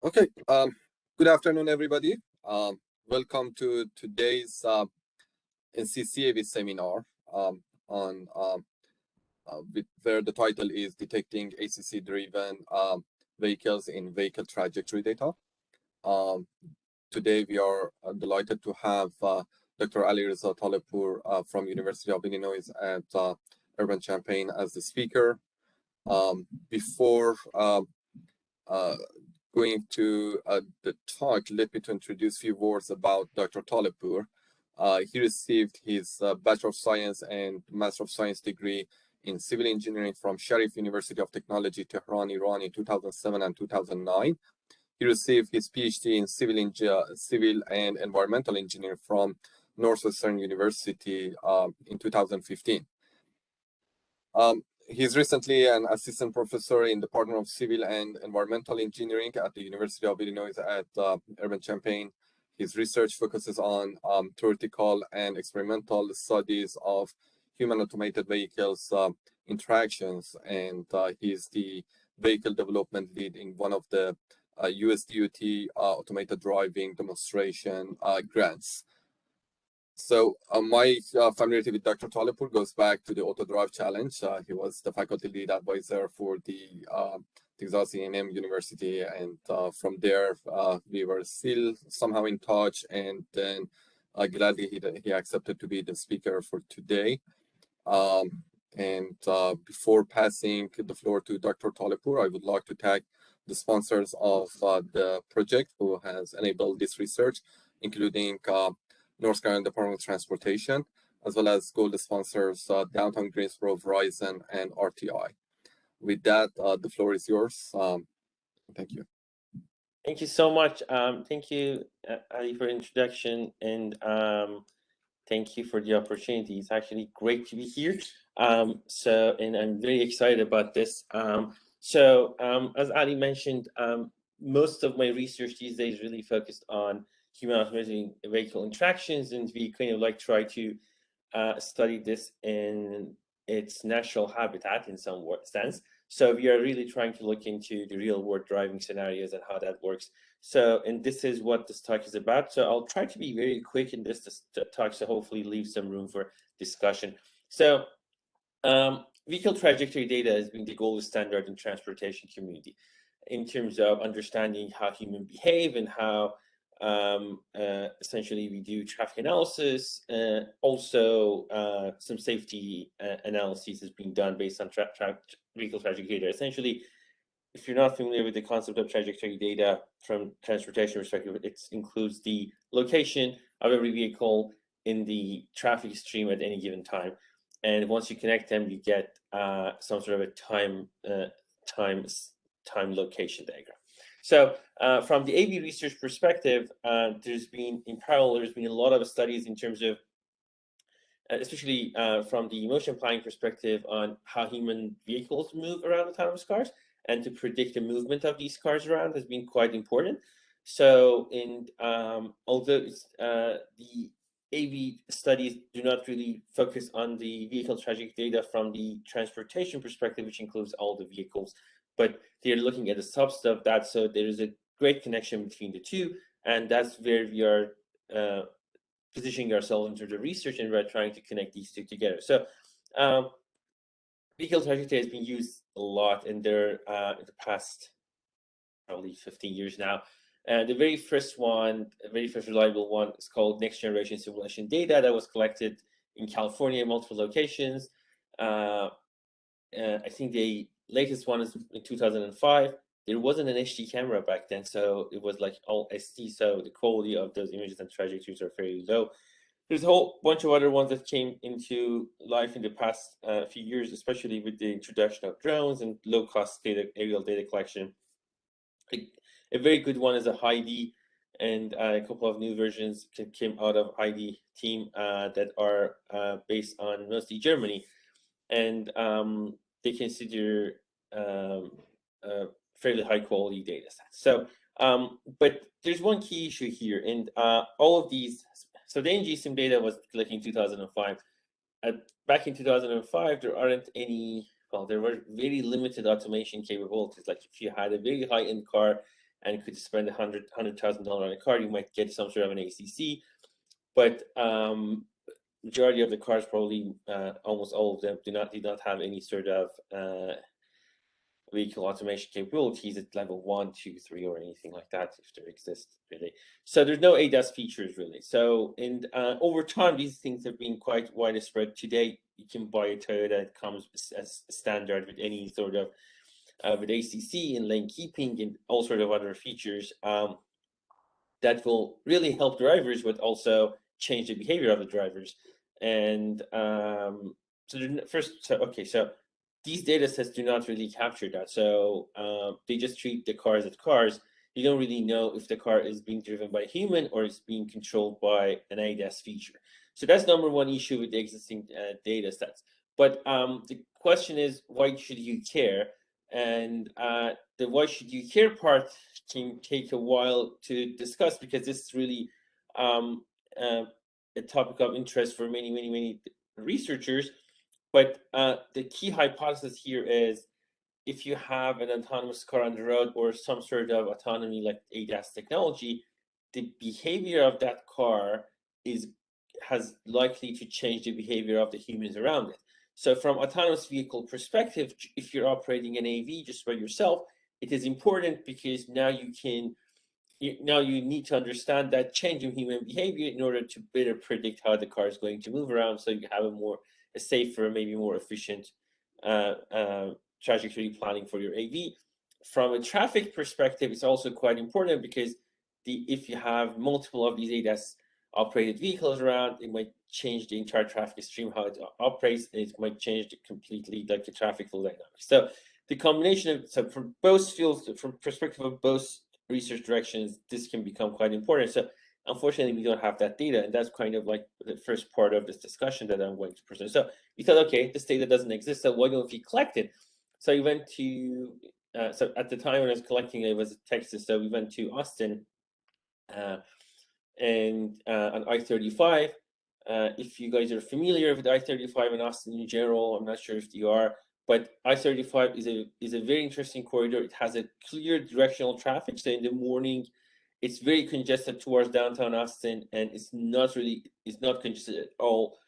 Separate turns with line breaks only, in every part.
Okay, good afternoon, everybody. Welcome to today's NC-CAV seminar on where the title is Detecting ACC-driven vehicles in Vehicle Trajectory Data. Today, we are delighted to have Dr. Ali Reza Talepur from University of Illinois at Urbana-Champaign as the speaker. Before going to the talk, let me to introduce a few words about Dr. Talepur. He received his Bachelor of Science and Master of Science degree in Civil Engineering from Sharif University of Technology, Tehran, Iran in 2007 and 2009. He received his PhD in Civil and Environmental Engineering from Northwestern University in 2015. He's recently an assistant professor in the Department of Civil and Environmental Engineering at the University of Illinois at Urbana-Champaign. His research focuses on theoretical and experimental studies of human automated vehicles interactions, and he's the vehicle development lead in one of the US DOT automated driving demonstration grants. So my familiarity with Dr. Talepur goes back to the Auto Drive Challenge. He was the faculty lead advisor for the Texas A&M University, and from there we were still somehow in touch, and then gladly he accepted to be the speaker for today. Before passing the floor to Dr. Talepur, I would like to thank the sponsors of the project who has enabled this research, including North Carolina Department of Transportation, as well as gold sponsors Downtown Greensboro, Verizon, and RTI. With that, the floor is yours. Thank you.
Thank you so much. Thank you, Ali, for the introduction, and thank you for the opportunity. It's actually great to be here. And I'm very excited about this. As Ali mentioned, most of my research these days really focused on human automated vehicle interactions, and we kind of like try to study this in its natural habitat in some sense. So we are really trying to look into the real world driving scenarios and how that works. And this is what this talk is about. So I'll try to be very quick in this talk, so hopefully leave some room for discussion. So vehicle trajectory data has been the gold standard in transportation community in terms of understanding how humans behave and how essentially we do traffic analysis. Also, some safety analysis is being done based on vehicle trajectory data. Essentially, if you're not familiar with the concept of trajectory data from transportation perspective, it includes the location of every vehicle in the traffic stream at any given time. And once you connect them, you get some sort of a time location diagram. So from the AV research perspective, there's been a lot of studies in terms of, especially from the motion planning perspective, on how human vehicles move around autonomous cars, and to predict the movement of these cars around has been quite important. So although the AV studies do not really focus on the vehicle trajectory data from the transportation perspective, which includes all the vehicles, but they're looking at a subset of that. So there is a great connection between the two, and that's where we are positioning ourselves in terms of research, and we're trying to connect these two together. So vehicle trajectory has been used a lot in the past probably 15 years now. The very first reliable one is called Next Generation Simulation Data, that was collected in California, multiple locations. I think the latest one is in 2005. There wasn't an HD camera back then, so it was like all SD, so the quality of those images and trajectories are very low. There's a whole bunch of other ones that came into life in the past few years, especially with the introduction of drones and low-cost aerial data collection. A very good one is a HID, and a couple of new versions came out of HID team that are based on mostly Germany, and they consider fairly high quality data sets. So, but there's one key issue here, and all of these. So the NG-SIM data was collected in 2005. Back in 2005, there aren't any. Well, there were very limited automation capabilities. Like if you had a very high-end car and could spend $100,000 on a car, you might get some sort of an ACC. But majority of the cars, probably almost all of them, did not have any sort of vehicle automation capabilities at level 1, 2, 3, or anything like that, if there exists really. So there's no ADAS features really. So and over time, these things have been quite widespread. Today, you can buy a Toyota. It comes as standard with any sort of with ACC and lane keeping and all sort of other features that will really help drivers, but also change the behavior of the drivers. And so these data sets do not really capture that. So they just treat the cars as cars. You don't really know if the car is being driven by a human or is being controlled by an ADAS feature. So that's number one issue with the existing data sets. But the question is, why should you care? And the why should you care part can take a while to discuss, because this is really a topic of interest for many researchers. But the key hypothesis here is, if you have an autonomous car on the road or some sort of autonomy like ADAS technology, the behavior of that car has likely to change the behavior of the humans around it. So from autonomous vehicle perspective, if you're operating an AV just by yourself, it is important because now you need to understand that change in human behavior in order to better predict how the car is going to move around, so you have a safer, maybe more efficient trajectory planning for your AV. From a traffic perspective, it's also quite important because if you have multiple of these ADAS operated vehicles around, it might change the entire traffic stream, how it operates, and it might change completely like the traffic flow dynamics. So the combination of, so from both fields, from perspective of both research directions, this can become quite important. So unfortunately, we don't have that data, and that's kind of like the first part of this discussion that I'm going to present. So we thought, okay, this data doesn't exist, so why don't we collect it? So we went to, so at the time when I was collecting it, was Texas, so we went to Austin and on I-35. If you guys are familiar with I-35 and Austin in general, I'm not sure if you are, but I-35 is a very interesting corridor. It has a clear directional traffic. So in the morning, it's very congested towards downtown Austin, and it's not congested at all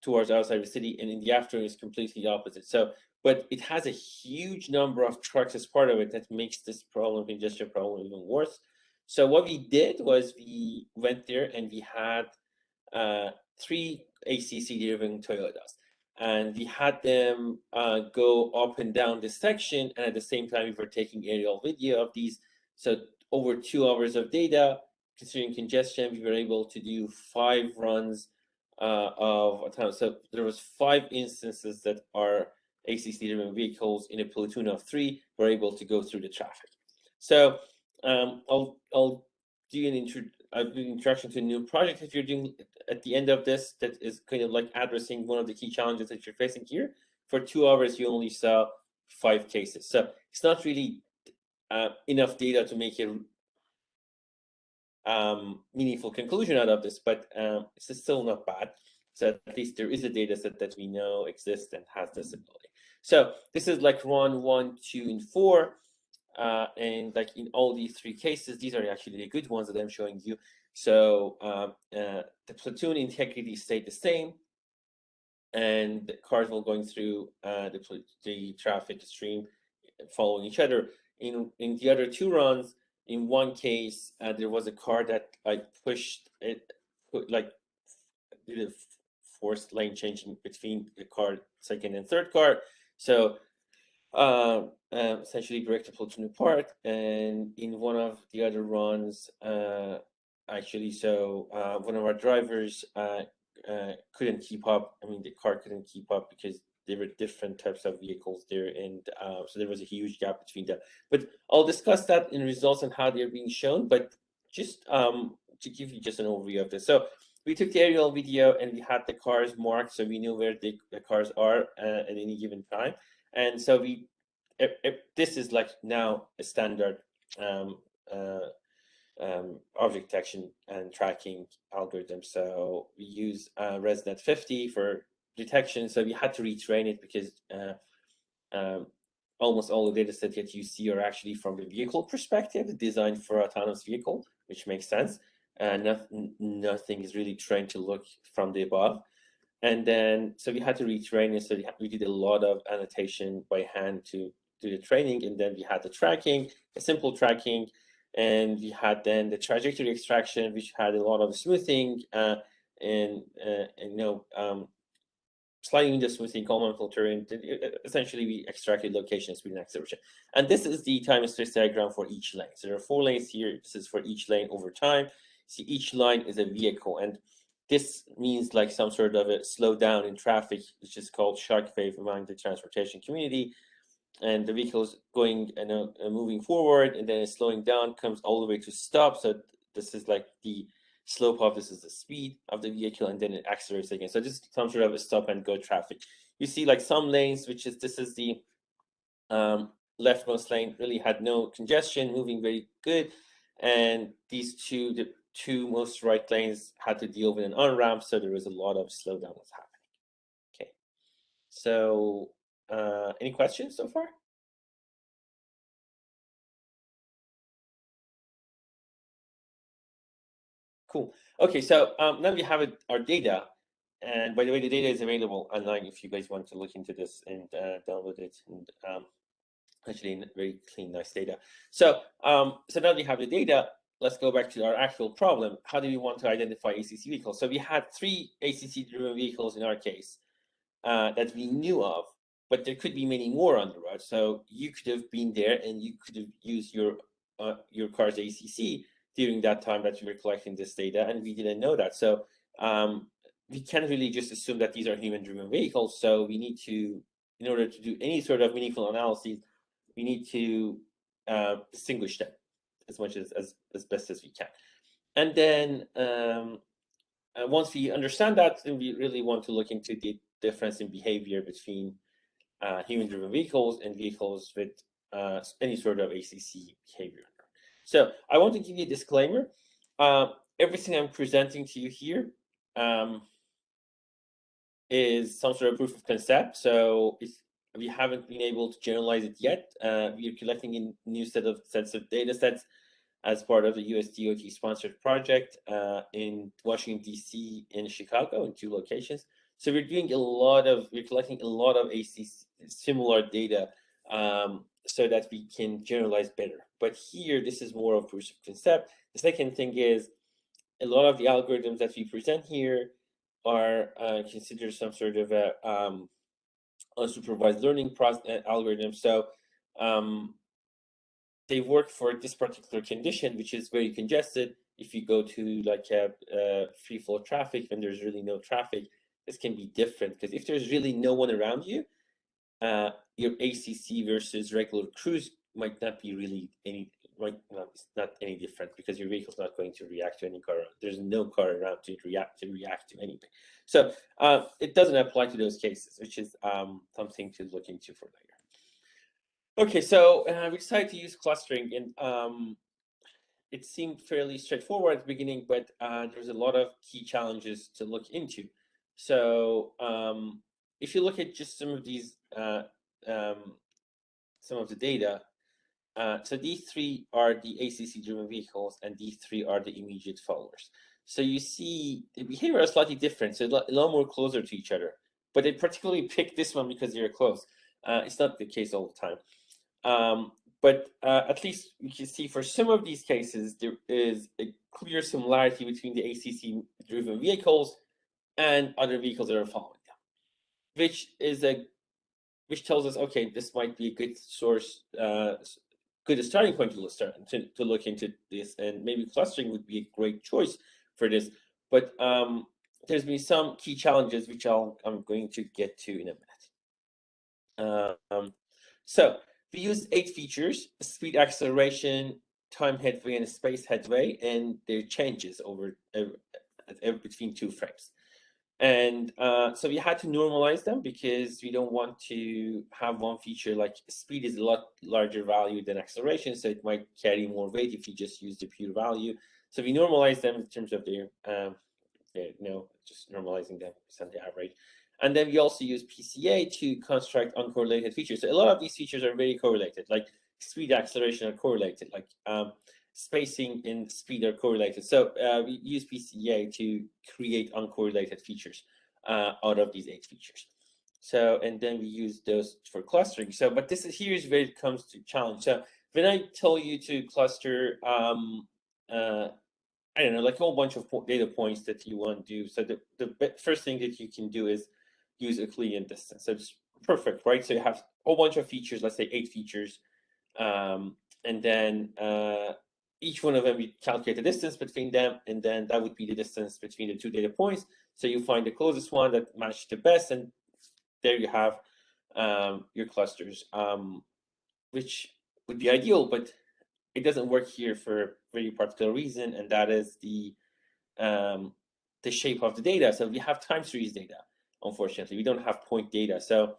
towards outside the city. And in the afternoon, it's completely opposite. So, but it has a huge number of trucks as part of it that makes this congestion problem even worse. So what we did was we went there and we had 3 ACC-driven Toyotas, and we had them go up and down this section, and at the same time we were taking aerial video of these. So over 2 hours of data, considering congestion, we were able to do 5 runs of autonomous. So there was 5 instances that are ACC-driven vehicles in a platoon of 3 were able to go through the traffic. So I'll do an introduction to a new project that you're doing at the end of this, that is kind of like addressing one of the key challenges that you're facing here. For 2 hours, you only saw 5 cases. So it's not really enough data to make a meaningful conclusion out of this, but it's still not bad. So at least there is a data set that we know exists and has this ability. So this is like run 1, 2, and 4. And like in all these 3 cases, these are actually the good ones that I'm showing you. So the platoon integrity stayed the same, and the cars were going through the traffic stream following each other. In the other 2 runs, in one case, there was a car that pushed it, did a forced lane changing between the car, second and third car. So essentially direct the platoon apart. And in one of the other runs, actually, so one of our drivers couldn't keep up. I mean, the car couldn't keep up because there were different types of vehicles there, and so there was a huge gap between them. But I'll discuss that in results and how they're being shown. But just to give you just an overview of this. So we took the aerial video and we had the cars marked, so we knew where the cars are at any given time. And so this is like now a standard object detection and tracking algorithm. So we use ResNet 50 for detection. So we had to retrain it because almost all the data set that you see are actually from the vehicle perspective, designed for autonomous vehicle, which makes sense. Nothing is really trained to look from the above. And then, so we had to retrain it. So we did a lot of annotation by hand to do the training. And then we had the tracking, a simple tracking. And we had then the trajectory extraction, which had a lot of smoothing and sliding window smoothing, Kalman filter, and essentially we extracted location, speed, and acceleration. And this is the time and space diagram for each lane. So there are 4 lanes here. This is for each lane over time. See, each line is a vehicle, and this means like some sort of a slowdown in traffic, which is called shock wave among the transportation community. And the vehicle's going and moving forward, and then it's slowing down, comes all the way to stop. So this is like the slope of this is the speed of the vehicle, and then it accelerates again. So this is some sort of a stop and go traffic. You see like some lanes, this is the leftmost lane, really had no congestion, moving very good. And these the two most right lanes had to deal with an on-ramp, so there was a lot of slowdown was happening. Okay, so any questions so far? Cool. Okay, so now we have our data. And by the way, the data is available online if you guys want to look into this and download it. And actually, very clean, nice data. So, so now we have the data. Let's go back to our actual problem. How do we want to identify ACC vehicles? So we had 3 ACC-driven vehicles in our case that we knew of, but there could be many more on the road. So you could have been there and you could have used your car's ACC during that time that you were collecting this data, and we didn't know that. So we can't really just assume that these are human-driven vehicles. So we need to, in order to do any sort of meaningful analysis, we need to distinguish them as much as best as we can. And then once we understand that, then we really want to look into the difference in behavior between human-driven vehicles and vehicles with any sort of ACC behavior. So I want to give you a disclaimer. Everything I'm presenting to you here is some sort of proof of concept. So if we haven't been able to generalize it yet, we are collecting a new sets of data sets as part of the US DOT sponsored project in Washington, DC and Chicago in 2 locations. So we're collecting a lot of ACC similar data so that we can generalize better. But here, this is more of proof of concept. The second thing is a lot of the algorithms that we present here are considered some sort of a unsupervised learning algorithm. So they work for this particular condition, which is very congested. If you go to like a free flow traffic when there's really no traffic, this can be different, because if there's really no one around you, your ACC versus regular cruise might not be really it's not any different, because your vehicle's not going to react to any car. There's no car around to react to anything. So it doesn't apply to those cases, which is something to look into for later. Okay, so we decided to use clustering, and it seemed fairly straightforward at the beginning, but there's a lot of key challenges to look into. So if you look at just some of these, some of the data, so these 3 are the ACC-driven vehicles, and these 3 are the immediate followers. So you see the behavior is slightly different, so a lot more closer to each other. But they particularly picked this one because they're close. It's not the case all the time. But at least you can see for some of these cases, there is a clear similarity between the ACC-driven vehicles and other vehicles that are following them, which tells us, okay, this might be a good source, good starting point to look into this, and maybe clustering would be a great choice for this. But there's been some key challenges which I'm going to get to in a minute. So we used 8 features: speed, acceleration, time headway, and space headway, and their changes over between 2 frames. And so we had to normalize them, because we don't want to have one feature like speed is a lot larger value than acceleration, so it might carry more weight if you just use the pure value. So we normalize them in terms of their, just normalizing them percent the average. And then we also use PCA to construct uncorrelated features. So a lot of these features are very correlated, like speed acceleration are correlated, like spacing and speed are correlated. So we use PCA to create uncorrelated features out of these 8 features. So, and then we use those for clustering. So, but here's where it comes to challenge. So when I tell you to cluster, I don't know, like a whole bunch of data points that you want to do. So the first thing that you can do is use Euclidean distance. So it's perfect, right? So you have a whole bunch of features, let's say 8 features. And then each one of them, you calculate the distance between them, and then that would be the distance between the 2 data points. So you find the closest one that matched the best, and there you have your clusters, which would be ideal, but it doesn't work here for a very particular reason, and that is the shape of the data. So we have time series data. Unfortunately, we don't have point data. So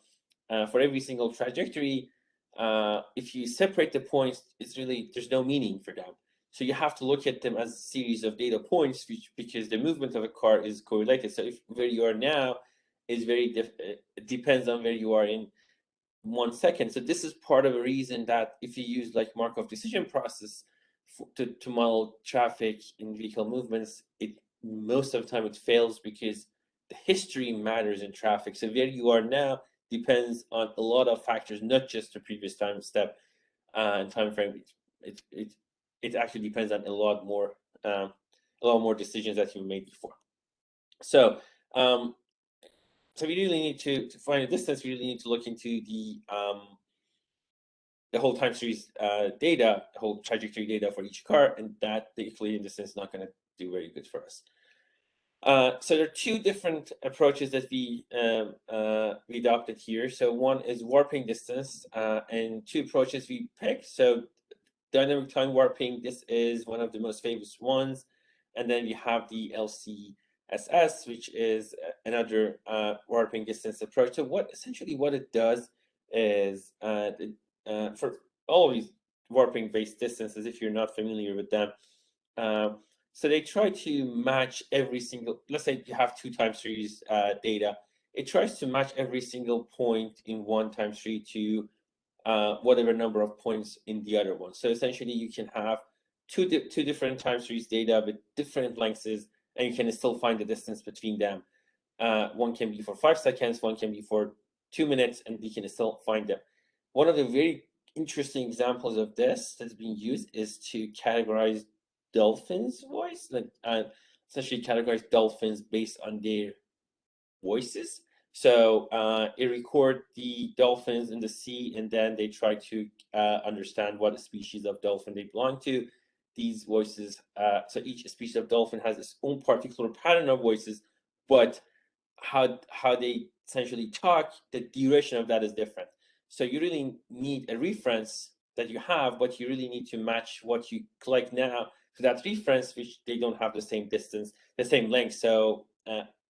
for every single trajectory, if you separate the points, there's no meaning for them. So you have to look at them as a series of data points, because the movement of a car is correlated. So if where you are now is it depends on where you are in 1 second. So this is part of a reason that if you use like Markov decision process to model traffic in vehicle movements, most of the time it fails, because the history matters in traffic. So where you are now depends on a lot of factors, not just the previous time step and time frame. It actually depends on a lot more decisions that you made before. So so we really need to find a distance. We really need to look into the whole time series data, the whole trajectory data for each car, and that the Euclidean distance is not going to do very good for us. So there are 2 different approaches that we adopted here. So one is warping distance, and 2 approaches we picked. So dynamic time warping, this is one of the most famous ones, and then we have the LCSS, which is another warping distance approach. So essentially what it does is for all of these warping based distances, if you're not familiar with them, so they try to match every single, let's say you have 2 time series data, it tries to match every single point in one time series to whatever number of points in the other one. So essentially you can have two different time series data with different lengths, and you can still find the distance between them. One can be for 5 seconds, one can be for 2 minutes, and you can still find them. One of the very interesting examples of this that's being used is to categorize dolphins' voice, like essentially categorize dolphins based on their voices. So it record the dolphins in the sea, and then they try to understand what species of dolphin they belong to. These voices, so each species of dolphin has its own particular pattern of voices, but how they essentially talk, the duration of that is different. So you really need a reference that you have, but you really need to match what you collect now to that reference, which they don't have the same distance, the same length. So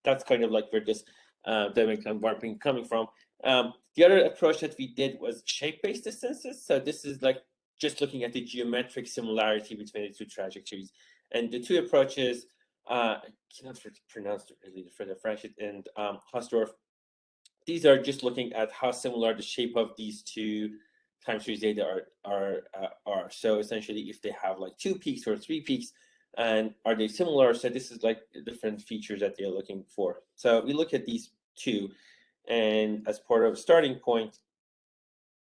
that's kind of like where this dynamic time warping coming from. The other approach that we did was shape-based distances. So this is like just looking at the geometric similarity between the 2 trajectories. And the 2 approaches, I cannot pronounce the French and Hausdorff. These are just looking at how similar the shape of these 2 time series data are. So essentially, if they have like 2 peaks or 3 peaks, and are they similar? So this is like the different features that they're looking for. So we look at these 2, and as part of a starting point,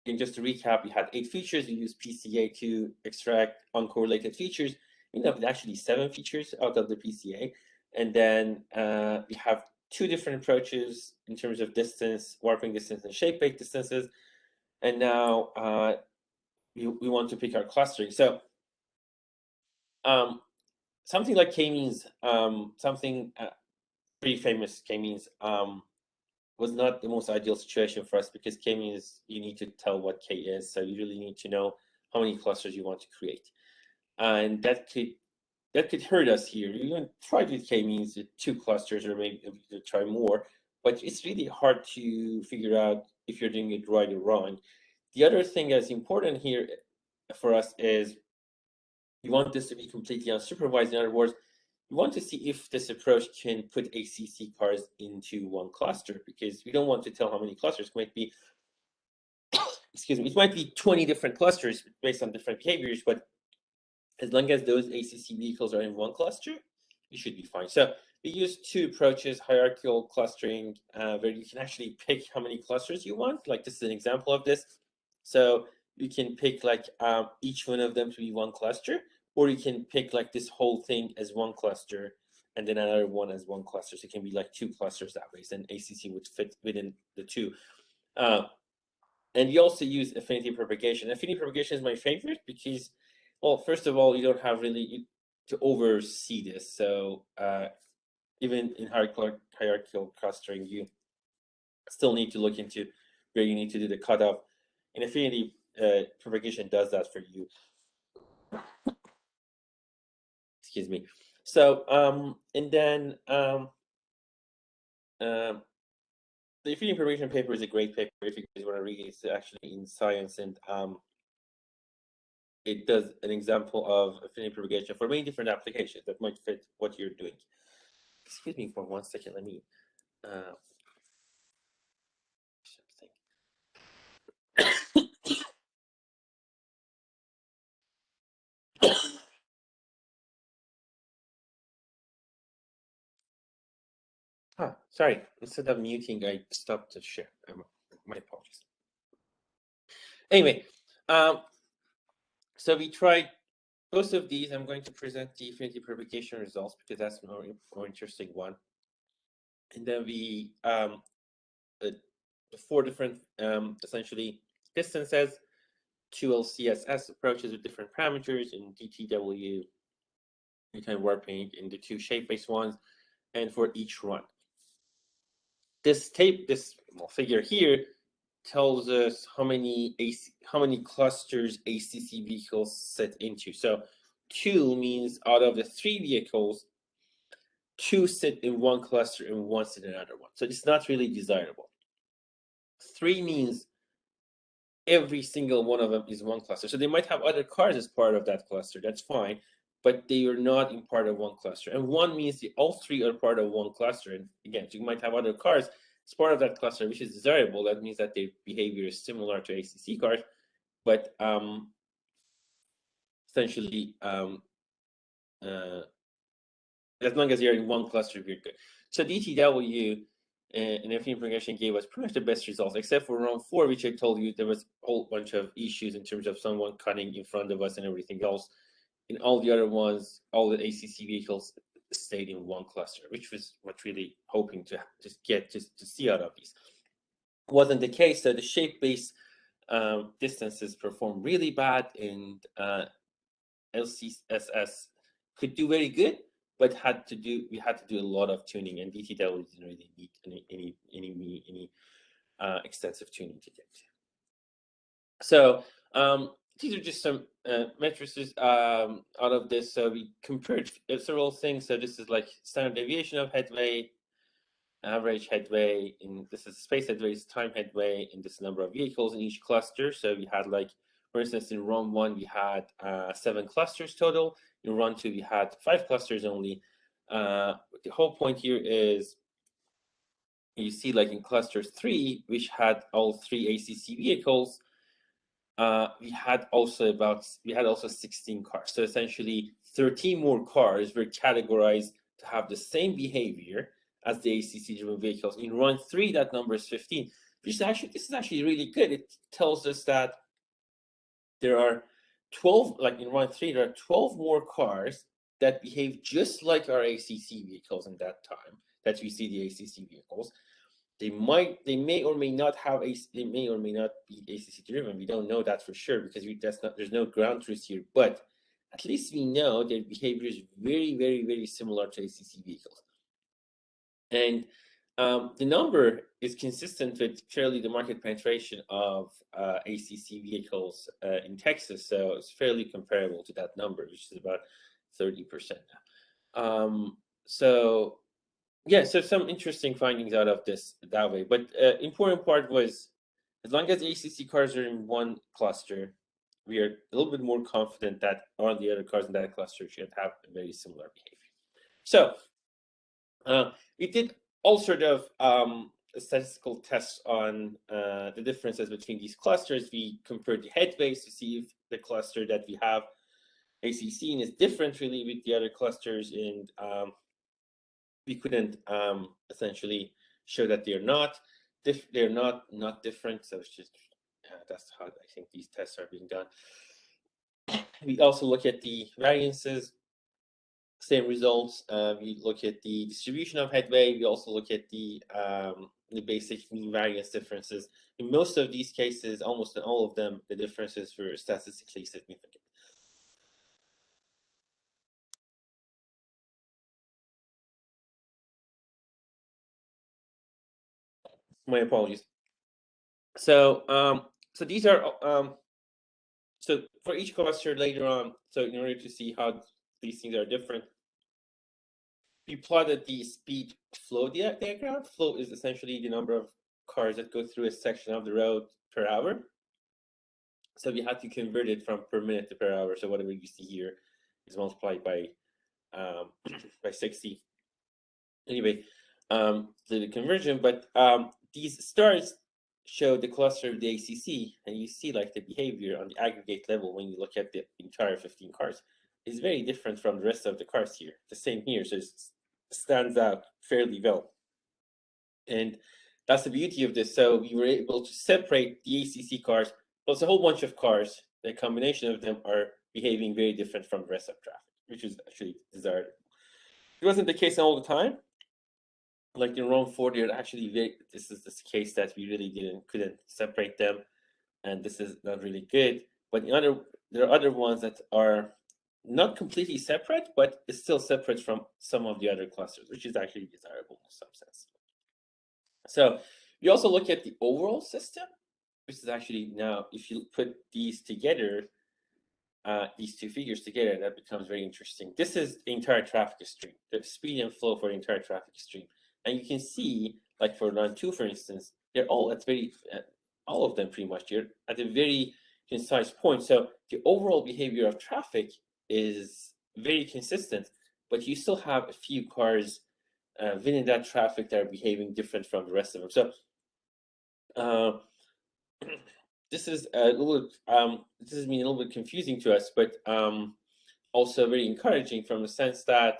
and just to recap, we had 8 features. We used PCA to extract uncorrelated features. We ended up with actually 7 features out of the PCA. And then we have 2 different approaches in terms of distance, warping distance, and shape-based distances. And now we want to pick our clustering. So something like k-means, something pretty famous k-means, was not the most ideal situation for us, because k-means, you need to tell what k is. So you really need to know how many clusters you want to create. And that could hurt us here. You can try with k-means with 2 clusters, or maybe you try more, but it's really hard to figure out if you're doing it right or wrong. The other thing that's important here for us is we want this to be completely unsupervised. In other words, we want to see if this approach can put ACC cars into one cluster, because we don't want to tell how many clusters. It might be, excuse me, it might be 20 different clusters based on different behaviors, but as long as those ACC vehicles are in one cluster, we should be fine. So we use two approaches: hierarchical clustering, where you can actually pick how many clusters you want. Like this is an example of this. So you can pick like each one of them to be one cluster, or you can pick like this whole thing as one cluster and then another one as one cluster. So it can be like two clusters that way. Then ACC would fit within the two. And you also use affinity propagation. Affinity propagation is my favorite because, well, first of all, you don't have really to oversee this. So even in hierarchical clustering, you still need to look into where you need to do the cutoff. And affinity propagation does that for you. Excuse me. So and then the affinity propagation paper is a great paper if you guys want to read it. It's actually in Science, and it does an example of affinity propagation for many different applications that might fit what you're doing. Excuse me for 1 second. Let me something. Sorry. Instead of muting, I stopped the share. My apologies. Anyway, so we tried both of these. I'm going to present the affinity propagation results because that's more interesting one. And then we the 4 different essentially distances, 2 LCSS approaches with different parameters in DTW, kind warping in the 2 shape-based ones, and for each run. This figure here tells us how many clusters ACC vehicles sit into. So 2 means out of the 3 vehicles, 2 sit in one cluster and 1 sit in another one. So it's not really desirable. 3 means every single one of them is one cluster. So they might have other cars as part of that cluster. That's fine, but they are not in part of one cluster. And 1 means all 3 are part of one cluster. And again, you might have other cars as part of that cluster, which is desirable. That means that their behavior is similar to ACC cars, but essentially, as long as you're in one cluster, you're good. So DTW and affinity propagation gave us pretty much the best results, except for round 4, which I told you there was a whole bunch of issues in terms of someone cutting in front of us and everything else. In all the other ones, all the ACC vehicles stayed in one cluster, which was what really hoping to just get to see out of these. Wasn't the case. So the shape-based distances performed really bad, and LCSS could do very good, but we had to do a lot of tuning, and DTW didn't really need any extensive tuning to get. So these are just some matrices out of this. So we compared several things. So this is like standard deviation of headway, average headway, and this is space headway, time headway, and this number of vehicles in each cluster. So we had, like, for instance, in run 1 we had 7 clusters total. In run 2 we had 5 clusters only. The whole point here is you see, like in cluster 3, which had all 3 ACC vehicles, we had also 16 cars. So essentially 13 more cars were categorized to have the same behavior as the ACC driven vehicles. In run 3, that number is 15. This is actually really good. It tells us that there are 12, like in run 3, there are 12 more cars that behave just like our ACC vehicles in that time that we see the ACC vehicles. They may or may not be ACC driven. We don't know that for sure because there's no ground truth here. But at least we know their behavior is very, very, very similar to ACC vehicles. And the number is consistent with fairly the market penetration of ACC vehicles in Texas. So it's fairly comparable to that number, which is about 30%. So yeah, so some interesting findings out of this that way. But important part was, as long as ACC cars are in one cluster, we are a little bit more confident that all the other cars in that cluster should have a very similar behavior. So we did all sort of statistical tests on the differences between these clusters. We compared the headways to see if the cluster that we have ACC is different really with the other clusters, and we couldn't essentially show that they're not different. So it's just that's how I think these tests are being done. We also look at the variances, same results. We look at the distribution of headway. We also look at the basic mean variance differences. In most of these cases, almost in all of them, the differences were statistically significant. My apologies. So so these are so for each cluster later on, so in order to see how these things are different, we plotted the speed flow diagram. Flow is essentially the number of cars that go through a section of the road per hour. So we had to convert it from per minute to per hour. So whatever you see here is multiplied by 60. Anyway, the conversion, but these stars show the cluster of the ACC, and you see like the behavior on the aggregate level when you look at the entire 15 cars is very different from the rest of the cars here. The same here, so it stands out fairly well. And that's the beauty of this. So we were able to separate the ACC cars, plus a whole bunch of cars. The combination of them are behaving very different from the rest of traffic, which is actually desirable. It wasn't the case all the time. Like in Rome 40, actually this is this case that we really couldn't separate them, and this is not really good. But there are other ones that are not completely separate, but it's still separate from some of the other clusters, which is actually desirable in some sense. So we also look at the overall system, which is actually now, if you put these together, these two figures together, that becomes very interesting. This is the entire traffic stream, the speed and flow for the entire traffic stream. And you can see, like for line 2, for instance, they're all at all of them pretty much, they're at a very concise point. So the overall behavior of traffic is very consistent, but you still have a few cars within that traffic that are behaving different from the rest of them. So this is a little this has been a little bit confusing to us, but also very encouraging from the sense that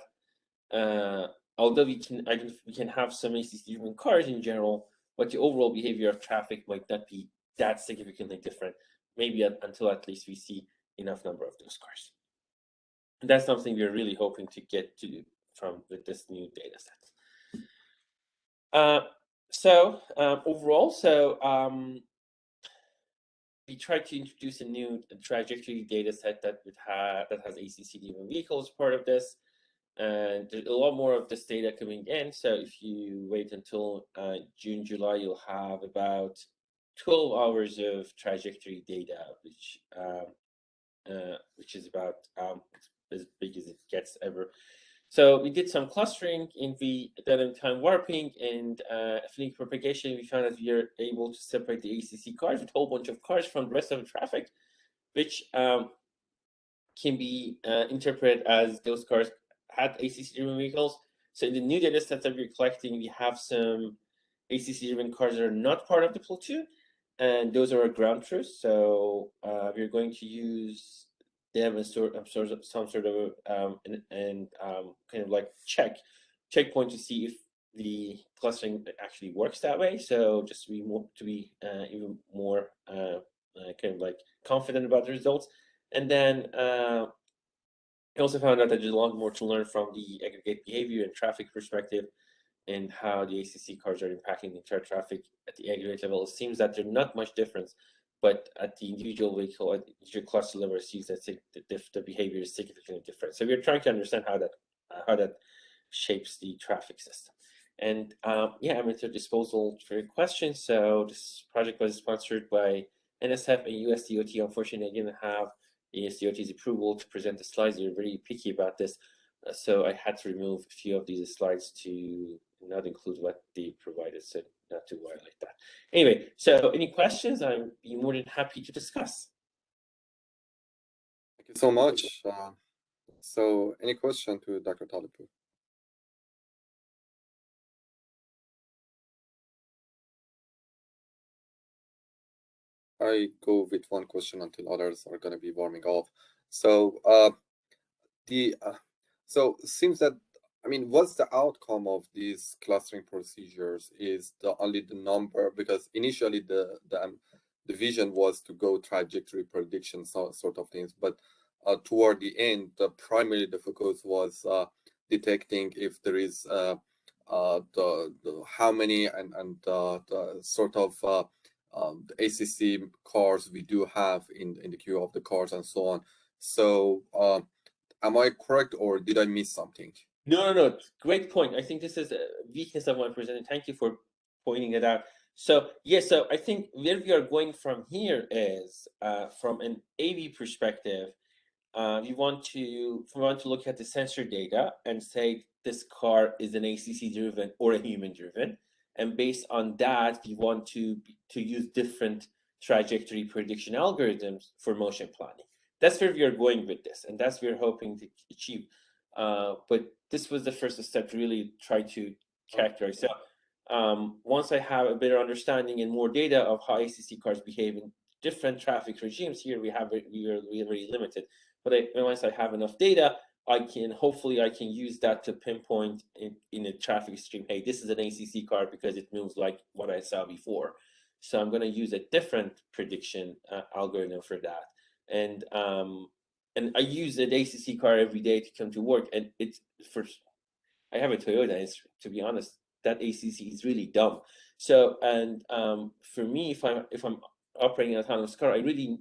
although we can have some ACC-driven cars in general, but the overall behavior of traffic might not be that significantly different. Maybe until at least we see enough number of those cars. And that's something we're really hoping to get to from this new data set. Overall, we tried to introduce a new trajectory data set that has ACC-driven vehicles part of this. And there's a lot more of this data coming in. So if you wait until June, July, you'll have about 12 hours of trajectory data, which is about as big as it gets ever. So we did some clustering in the dynamic time warping and affinity propagation. We found that we are able to separate the ACC cars with a whole bunch of cars from the rest of the traffic, which can be interpreted as those cars had ACC-driven vehicles. So in the new data sets that we're collecting, we have some ACC-driven cars that are not part of the platoon, and those are our ground truths. So we're going to use them as some sort of kind of like checkpoint to see if the clustering actually works that way. So just to be even more kind of like confident about the results. And then I also found out that there's a lot more to learn from the aggregate behavior and traffic perspective and how the ACC cars are impacting the entire traffic at the aggregate level. It seems that there's not much difference, but at the individual vehicle, at the individual cluster level, it seems that the behavior is significantly different. So we're trying to understand how that shapes the traffic system. And yeah, I'm at your disposal for your questions. So this project was sponsored by NSF and USDOT. Unfortunately, I didn't have the USDOT's approval to present the slides. They're very picky about this. So I had to remove a few of these slides to not include what they provided, so not to worry like that. Anyway, so any questions, I'd be more than happy to discuss.
Thank you so much. So any question to Dr. Talipu? I go with one question until others are going to be warming up. So, the so it seems that, I mean, what's the outcome of these clustering procedures is the only the number, because initially the vision was to go trajectory prediction, sort of things, but toward the end, primarily the focus was detecting if there is the how many the sort of the ACC cars we do have in the queue of the cars and so on. So am I correct, or did I miss something?
No. Great point. I think this is a weakness of my presentation. Thank you for pointing it out. So yes, so I think where we are going from here is from an AV perspective, we want to look at the sensor data and say this car is an ACC driven or a human driven, and based on that, we want to use different trajectory prediction algorithms for motion planning. That's where we are going with this, and that's what we're hoping to achieve. But this was the first step to really try to characterize. So once I have a better understanding and more data of how ACC cars behave in different traffic regimes, here we are very limited. But once I have enough data, hopefully I can use that to pinpoint in a traffic stream, hey, this is an ACC car because it moves like what I saw before. So I'm going to use a different prediction algorithm for that. And I use an ACC car every day to come to work, and it's I have a Toyota, and to be honest, that ACC is really dumb. So, and for me, if I'm operating an autonomous car, I really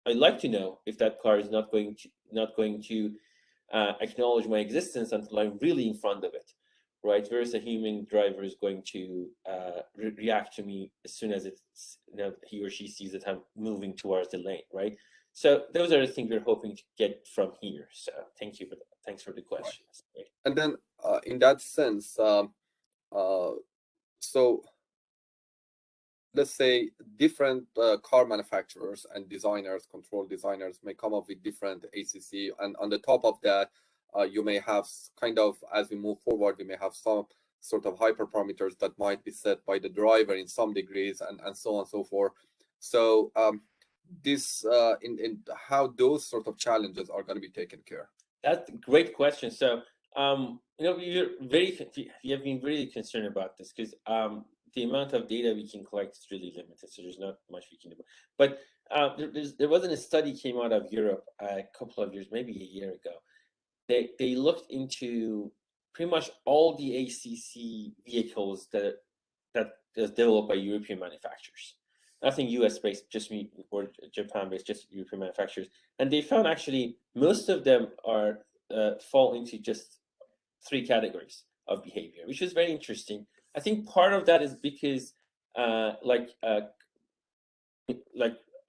I'd like to know if that car is not going to acknowledge my existence until I'm really in front of it, right? Whereas a human driver is going to react to me as soon as it's he or she sees that I'm moving towards the lane, right? So those are the things we're hoping to get from here. So thank you for that. Thanks for the questions. Right.
And then in that sense, so let's say different car manufacturers and designers, control designers, may come up with different ACC, and on the top of that, you may have kind of, as we move forward, we may have some sort of hyperparameters that might be set by the driver in some degrees, and so on and so forth. So this in how those sort of challenges are going to be taken care.
That's a great question. So we have been really concerned about this because the amount of data we can collect is really limited. So there's not much we can do. But there wasn't a study came out of Europe a couple of years, maybe a year ago. They looked into pretty much all the ACC vehicles that is developed by European manufacturers. Nothing US based, just me, or Japan based, just European manufacturers. And they found actually most of them are fall into just 3 categories of behavior, which is very interesting. I think part of that is because like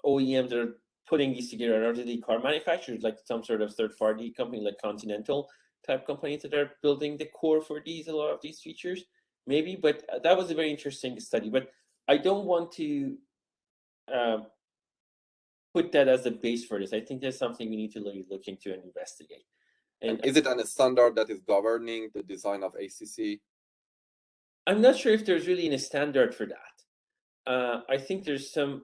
OEMs are putting these together, or the car manufacturers, like some sort of third-party company, like Continental type companies that are building the core for a lot of these features, maybe. But that was a very interesting study. But I don't want to put that as a base for this. I think there's something we need to really look into and investigate.
And is it a standard that is governing the design of ACC?
I'm not sure if there's really a standard for that. I think there's some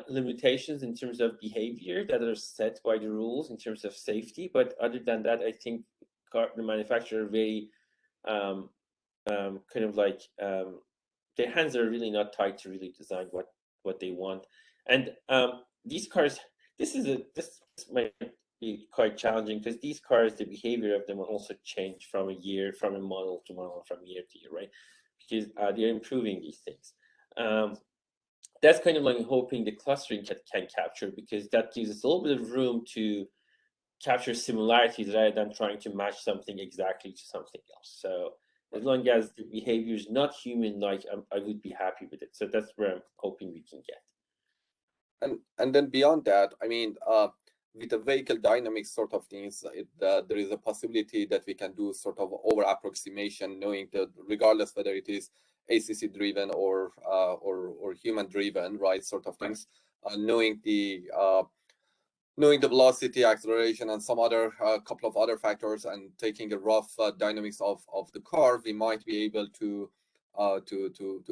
limitations in terms of behavior that are set by the rules in terms of safety. But other than that, I think the manufacturer very kind of like their hands are really not tied to really design what they want. And these cars, this might be quite challenging because these cars, the behavior of them will also change from a model to model, from year to year, right? Because they're improving these things. That's kind of like hoping the clustering can capture, because that gives us a little bit of room to capture similarities rather than trying to match something exactly to something else. So as long as the behavior is not human-like, I would be happy with it. So that's where I'm hoping we can get.
And then beyond that, I mean, with the vehicle dynamics sort of things, there is a possibility that we can do sort of over approximation, knowing that regardless whether it is ACC driven or human driven, right, sort of things, knowing the velocity, acceleration, and some other couple of other factors, and taking a rough dynamics of the car, we might be able to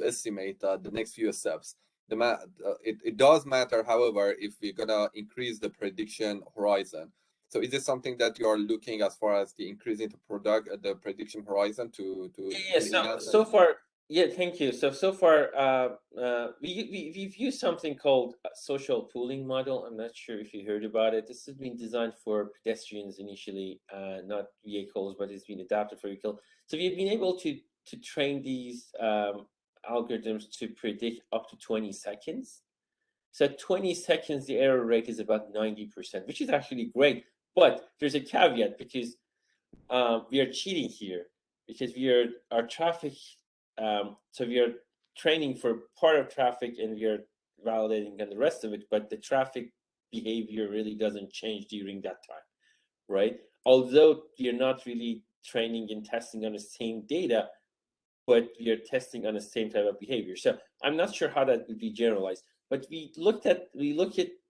estimate the next few steps. it does matter, however, if we're gonna increase the prediction horizon. So is this something that you are looking as far as the increasing the prediction horizon to
Yeah,
enhance
so
it?
far, yeah, thank you. So far, we've used something called a social pooling model. I'm not sure if you heard about it. This has been designed for pedestrians initially, not vehicles, but it's been adapted for vehicles. So we've been able to train these algorithms to predict up to 20 seconds. So at 20 seconds, the error rate is about 90%, which is actually great. But there's a caveat because we are cheating here because our traffic. So we are training for part of traffic and we are validating on the rest of it, but the traffic behavior really doesn't change during that time, right? Although you're not really training and testing on the same data, but you're testing on the same type of behavior. So I'm not sure how that would be generalized, but we look at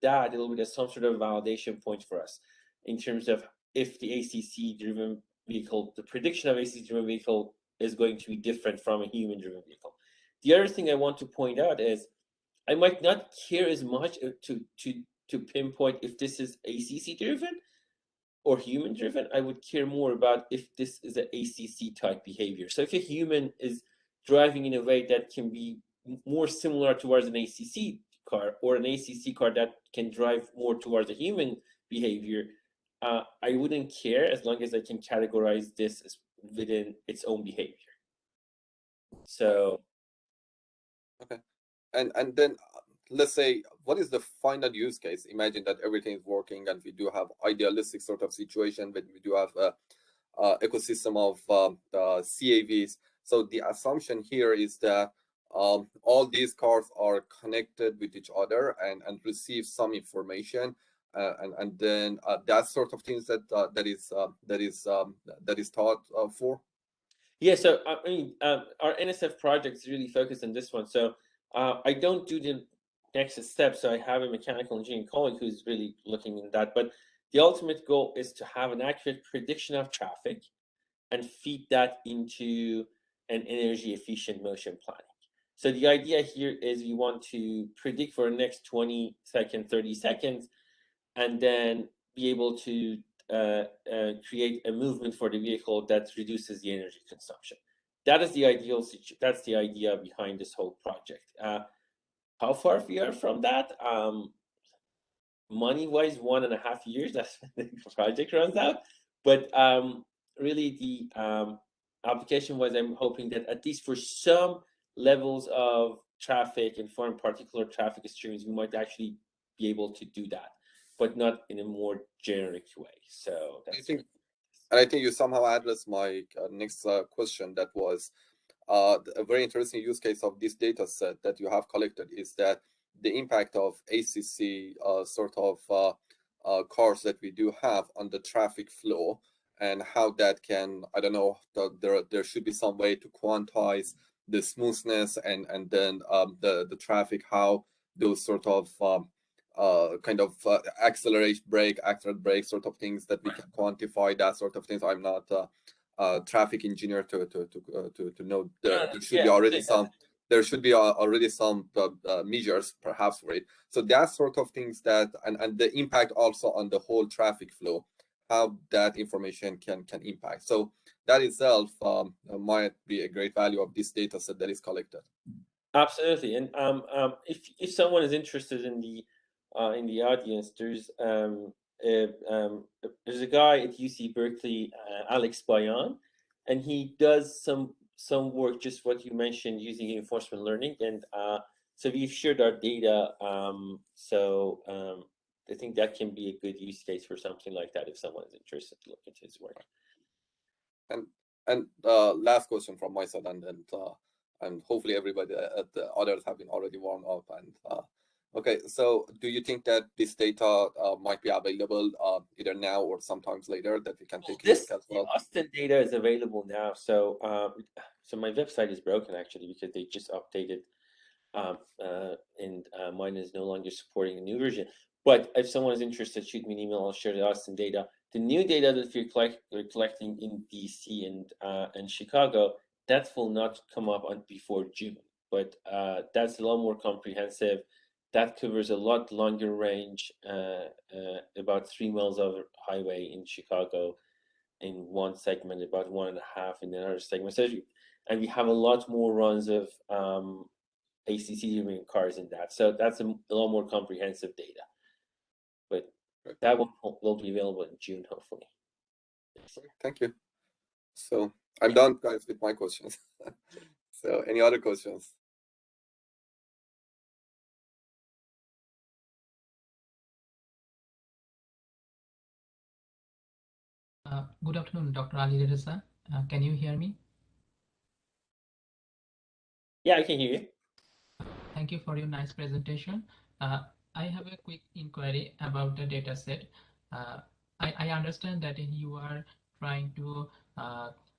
that a little bit as some sort of validation point for us in terms of if the ACC driven vehicle, the prediction of ACC driven vehicle is going to be different from a human driven vehicle. The other thing I want to point out is I might not care as much to pinpoint if this is ACC driven or human driven. I would care more about if this is an ACC type behavior. So if a human is driving in a way that can be more similar towards an ACC car or an ACC car that can drive more towards a human behavior, I wouldn't care as long as I can categorize this as within its own behavior. So
Okay, and then let's say, what is the final use case? Imagine that everything is working and we do have idealistic sort of situation, but we do have a ecosystem of CAVs. So the assumption here is that all these cars are connected with each other and receive some information, and then that sort of things that is taught for.
yeah, so I mean, our NSF project is really focused on this one. So I don't do the next step. So I have a mechanical engineering colleague who's really looking in that. But the ultimate goal is to have an accurate prediction of traffic and feed that into an energy efficient motion planning. So the idea here is we want to predict for the next 20 seconds, 30 seconds, and then be able to create a movement for the vehicle that reduces the energy consumption. That is the ideal situation. That's the idea behind this whole project. How far we are from that? Money-wise, 1.5 years. That's when the project runs out. But really, the application was I'm hoping that at least for some levels of traffic and for particular traffic streams, we might actually be able to do that, but not in a more generic way. So
I
that's
think, and I think you somehow addressed my next question. That was a very interesting use case of this data set that you have collected is that the impact of ACC sort of cars that we do have on the traffic flow, and how that can, I don't know, there should be some way to quantize the smoothness and then the traffic, how those sort of kind of accelerate brake sort of things that we can quantify, that sort of things. I'm not traffic engineer to know there should be already some measures perhaps for it. So that sort of things that and the impact also on the whole traffic flow, how that information can impact. So that itself might be a great value of this data set that is collected.
Absolutely. And if someone is interested in the audience, there's a guy at UC Berkeley, Alex Bayan, and he does some work just what you mentioned using reinforcement learning, and so we've shared our data. I think that can be a good use case for something like that if someone is interested to look at his work.
And last question from my side, and hopefully everybody the others have been already warmed up. And okay, so do you think that this data might be available either now or sometimes later that we can take a look as well?
The Austin data is available now. So so my website is broken actually because they just updated, and mine is no longer supporting a new version. But if someone is interested, shoot me an email. I'll share the Austin data. The new data that we're collecting in DC and Chicago, that will not come up before June. but that's a lot more comprehensive. That covers a lot longer range, about 3 miles of highway in Chicago in one segment, about 1.5 in another segment. So, and we have a lot more runs of ACC cars in that. So that's a lot more comprehensive data. But that one will be available in June, hopefully.
Thank you. So I'm done, guys, with my questions. So any other questions?
Good afternoon, Dr. Ali Reza. Can you hear me?
Yeah, I can hear you.
Thank you for your nice presentation. I have a quick inquiry about the data set. I understand that you are trying to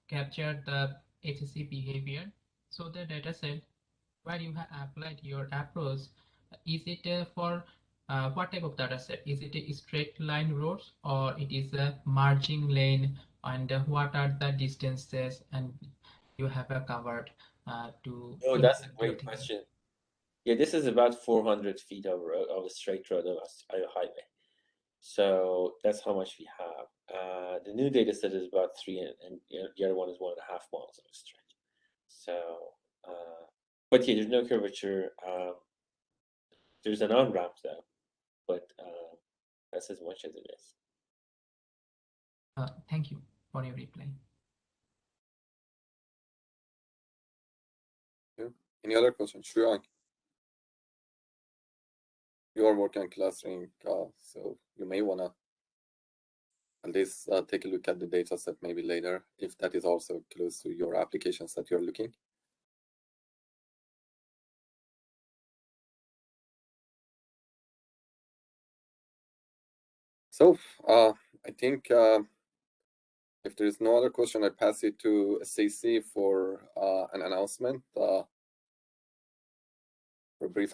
capture the HSC behavior. So the data set where you have applied your approach, is it for what type of data set? Is it a straight line roads or it is a margin lane, and what are the distances and you have covered to?
Oh, that's a great question. Yeah, this is about 400 feet of a straight road of a highway. So that's how much we have. The new data set is about 3, and the other one is 1.5 miles of a stretch. So, but yeah, there's no curvature. There's an on-ramp though, but that's as much as it is.
Thank you for your reply.
Yeah. Any other questions? Shuang, you are working on clustering, so you may want to at least take a look at the data set maybe later, if that is also close to your applications that you're looking. So I think if there is no other question, I pass it to Stacey for an announcement, for a brief